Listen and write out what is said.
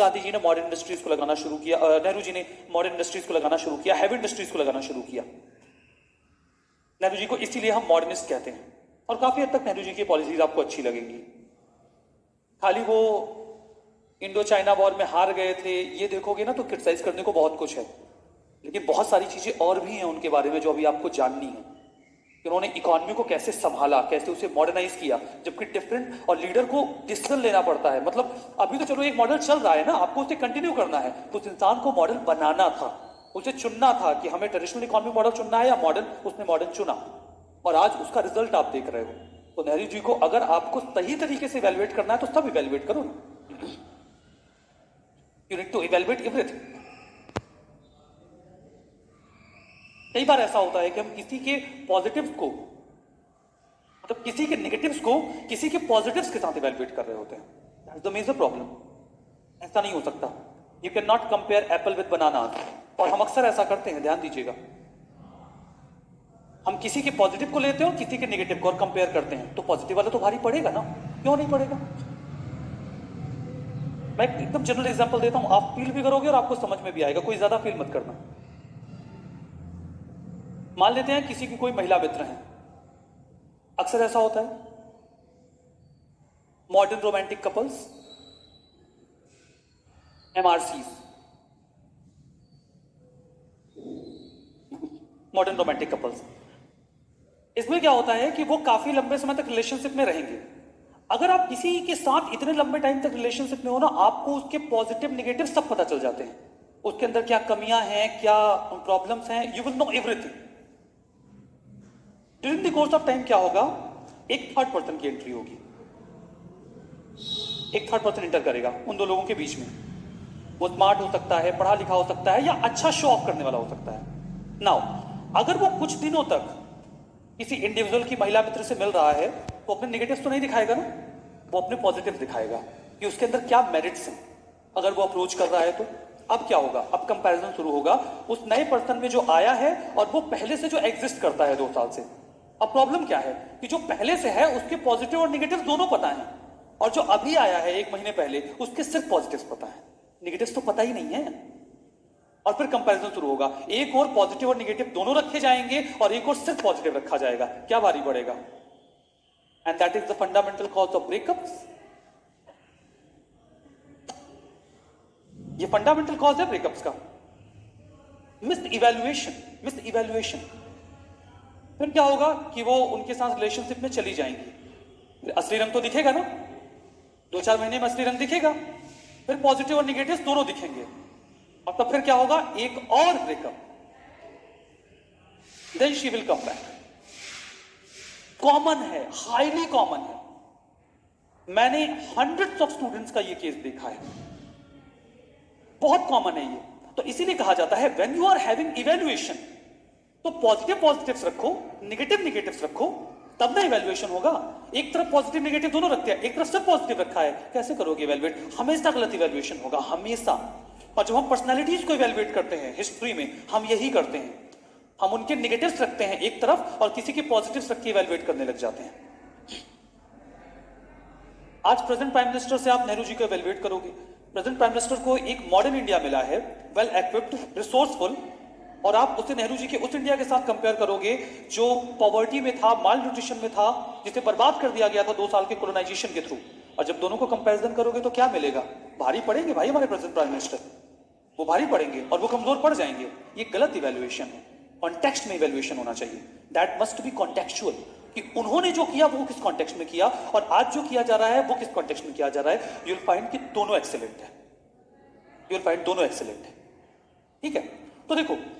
गांधी जी ने modern industries को लगाना शुरू किया, नेहरू जी ने मॉडर्न इंडस्ट्रीज को लगाना शुरू किया, हैवी इंडस्ट्रीज को लगाना शुरू किया। नेहरू जी को इसीलिए हम मॉडर्निस्ट कहते हैं, और काफी हद तक नेहरू जी की पॉलिसीज आपको अच्छी लगेंगी। खाली वो इंडो चाइना वॉर में हार गए थे ये देखोगे ना तो क्रिटिसाइज करने को बहुत कुछ है, लेकिन बहुत सारी चीजें और भी हैं उनके बारे में जो अभी आपको जाननी है कि उन्होंने इकोनॉमी को कैसे संभाला, कैसे उसे मॉडर्नाइज किया, जबकि डिफरेंट और लीडर को डिसीजन लेना पड़ता है। मतलब अभी तो चलो एक मॉडल चल रहा है ना, आपको उसे कंटिन्यू करना है, तो उस इंसान को मॉडल बनाना था, उसे चुनना था कि हमें ट्रेडिशनल इकोनॉमिक मॉडल चुनना है या मॉडर्न, उसने मॉडर्न चुना और आज उसका रिजल्ट आप देख रहे हो। तो नेहरू जी को अगर आपको सही तरीके से इवेल्युएट करना है तो सब इवेल्युएट करो ना, you need to evaluate everything. कई बार ऐसा होता है कि हम किसी के पॉजिटिव्स को, मतलब किसी के नेगेटिव्स को किसी के पॉजिटिव्स के साथ इवेल्युएट कर रहे होते हैं। That's the major problem. ऐसा नहीं हो सकता। You can not compare apple with banana, और हम अक्सर ऐसा करते हैं, ध्यान दीजिएगा। हम किसी के पॉजिटिव को लेते हैं और किसी के नेगेटिव को और कंपेयर करते हैं, तो पॉजिटिव वाला तो भारी पड़ेगा ना, क्यों नहीं पड़ेगा? मैं एकदम जनरल एग्जांपल देता हूं, आप फील भी करोगे और आपको समझ में भी आएगा, कोई ज्यादा फील मत करना। मान लेते हैं किसी की कोई महिला मित्र है, अक्सर ऐसा होता है, modern romantic couples, MRC, modern romantic couples, इसमें क्या होता है कि वो काफी लंबे समय तक रिलेशनशिप में रहेंगे। अगर आप किसी के साथ इतने लंबे टाइम तक रिलेशनशिप में हो ना, आपको उसके पॉजिटिव नेगेटिव सब पता चल जाते हैं, उसके अंदर क्या कमियां हैं, क्या प्रॉब्लम्स हैं, you will know everything. During the course of time क्या होगा, एक थर्ड पर्सन की एंट्री होगी, एक थर्ड पर्सन एंटर करेगा उन दो लोगों के बीच में। वो स्मार्ट हो सकता है, पढ़ा लिखा हो सकता है, या अच्छा शो ऑफ करने वाला हो सकता है। नाउ अगर वो कुछ दिनों तक किसी इंडिविजुअल की महिला मित्र से मिल रहा है, तो अपने नेगेटिव्स तो नहीं दिखाएगा ना, वो अपने पॉजिटिव दिखाएगा कि उसके अंदर क्या मेरिट्स हैं। अगर वो अप्रोच कर रहा है तो अब क्या होगा, अब कंपैरिजन शुरू होगा उस नए पर्सन में जो आया है और वो पहले से जो एग्जिस्ट करता है 2 साल से। अब प्रॉब्लम क्या है कि जो पहले से है उसके पॉजिटिव और नेगेटिव दोनों पता है, और जो अभी आया है 1 महीने पहले उसके सिर्फ पॉजिटिव पता है, नेगेटिव तो पता ही नहीं है। और फिर कंपैरिजन शुरू होगा, एक और पॉजिटिव और नेगेटिव दोनों रखे जाएंगे और एक और सिर्फ पॉजिटिव रखा जाएगा, क्या भारी पड़ेगा? And that is the fundamental cause of breakups. ये फंडामेंटल कॉज है ब्रेकअप्स का, मिस्ड इवैल्यूएशन, मिस्ड इवैल्यूएशन। फिर क्या होगा कि वो उनके साथ रिलेशनशिप में चली जाएंगी, असली रंग तो दिखेगा ना, 2-4 महीने में असली रंग दिखेगा, फिर पॉजिटिव और नेगेटिव दोनों दिखेंगे, और तब फिर क्या होगा, एक और breakup, then she will come back. Common है, हाईली कॉमन है। मैंने हंड्रेड्स ऑफ स्टूडेंट्स का ये केस देखा है, बहुत कॉमन है ये। तो इसीलिए कहा जाता है when you are having evaluation, तो पॉजिटिव पॉजिटिव्स रखो, नेगेटिव नेगेटिव्स रखो, तब ना इवैल्यूएशन होगा। एक तरफ पॉजिटिव नेगेटिव दोनों रखते हैं, एक तरफ सिर्फ पॉजिटिव रखा है, कैसे करोगे इवैल्यूएट? हमेशा गलत इवैल्यूएशन होगा, हमेशा। और जब हम पर्सनैलिटीज को इवैल्यूएट करते हैं हिस्ट्री में, हम यही करते हैं, हम उनके नेगेटिव्स रखते हैं एक तरफ और किसी के पॉजिटिव्स रख के इवैल्यूएट करने लग जाते हैं। आज प्रेजेंट प्राइम मिनिस्टर से आप नेहरू जी को इवैल्यूएट करोगे, प्रेजेंट प्राइम मिनिस्टर को एक मॉडर्न इंडिया मिला है, वेल इक्विप्ड, रिसोर्सफुल, और आप उसे नेहरू जी के उस इंडिया के साथ कंपेयर करोगे जो पॉवर्टी में था, माल न्यूट्रिशन में था, जिसे बर्बाद कर दिया गया था 2 साल के कोलोनाइजेशन के थ्रू, और जब दोनों को कंपैरिजन करोगे तो क्या मिलेगा? भारी पड़ेंगे भाई हमारे प्रेजेंट प्राइम मिनिस्टर, वो भारी पड़ेंगे और वो कमजोर पड़ जाएंगे। ये गलत इवैल्यूएशन है, कॉन्टेक्स्ट में इवैल्यूएशन होना चाहिए, दैट मस्ट बी कॉन्टेक्चुअल, कि उन्होंने जो किया वो किस कॉन्टेक्स्ट में किया और आज जो किया जा रहा है वो किस कॉन्टेक्स्ट में किया जा रहा है। यू विल फाइंड कि दोनों एक्सेलेंट है, यू विल फाइंड दोनों एक्सेलेंट है। ठीक है, तो देखो